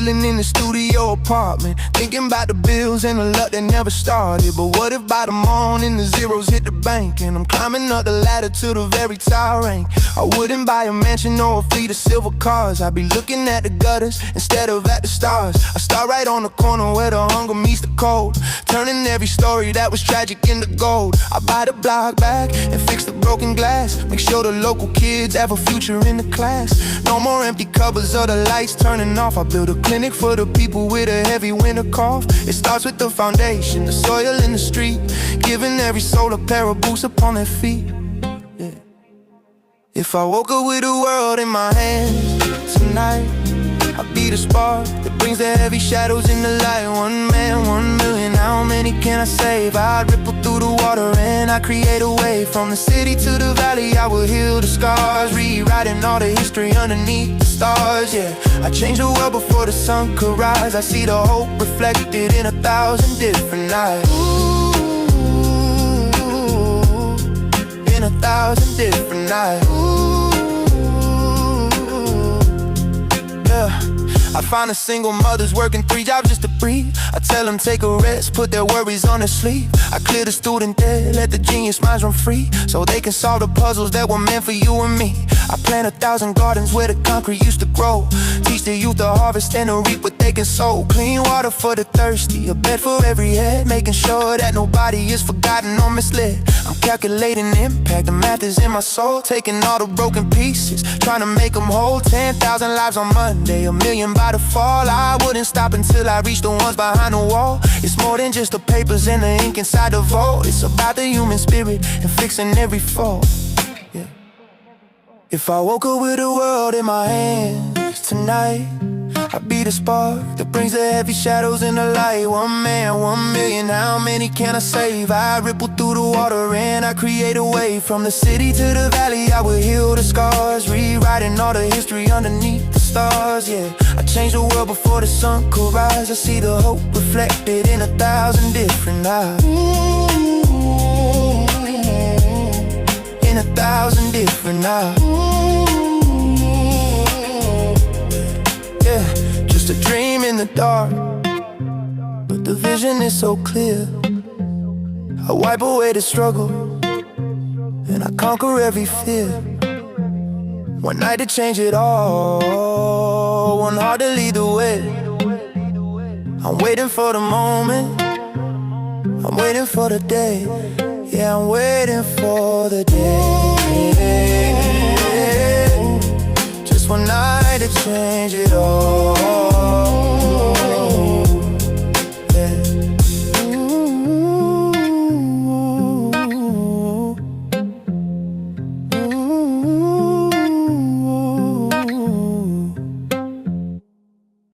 chilling in the studio apartment, thinking about the bills and the luck that never started. But what if by the morning the zeros hit the bank and I'm climbing up the ladder to the very top rank? I wouldn't buy a mansion or a fleet of silver cars. I'd be looking at the gutters instead of at the stars. I start right on the corner where the hunger meets the cold, turning every story that was tragic into gold. I buy the block back and fix the broken glass, make sure the local kids have a future in the class. No more empty cupboards or the lights turning off. I build a clinic for the people with a heavy winter cough. It starts with the foundation, the soil in the street, giving every soul a pair of boots upon their feet. Yeah. If I woke up with the world in my hands tonight, I'd be the spark that brings the heavy shadows in the light. One man, 1 million, how many can I save? I'd ripple through the water and I'd create a wave. From the city to the valley, I will heal the scars, rewriting all the history underneath the stars. Yeah, I change the world before the sun could rise. I see the hope reflected in 1,000 different eyes. In 1,000 different eyes. I find a single mother's working 3 jobs just to breathe. I tell them take a rest, put their worries on their sleeve. I clear the student debt, let the genius minds run free, so they can solve the puzzles that were meant for you and me. I plant 1,000 gardens where the concrete used to grow, teach the youth to harvest and to reap what they can sow. Clean water for the thirsty, a bed for every head, making sure that nobody is forgotten or misled. I'm calculating impact, the math is in my soul, taking all the broken pieces, trying to make them whole. 10,000 lives on Monday, 1 million by the fall. I wouldn't stop until I reach the ones behind the wall. It's more than just the papers and the ink inside the vault. It's about the human spirit and fixing every fault. Yeah. If I woke up with the world in my hands tonight, I'd be the spark that brings the heavy shadows in the light. One man, 1 million, how many can I save? I ripple through the water and I create a wave. From the city to the valley, I will heal the scars, rewriting all the history underneath the stars. Yeah, I change the world before the sun could rise. I see the hope reflected in 1,000 different eyes. In 1,000 different eyes. Yeah, just a dream in the dark, but the vision is so clear. I wipe away the struggle and I conquer every fear. One night to change it all, one heart to lead the way. I'm waiting for the moment, I'm waiting for the day. Yeah, I'm waiting for the day. Just one night to change it all.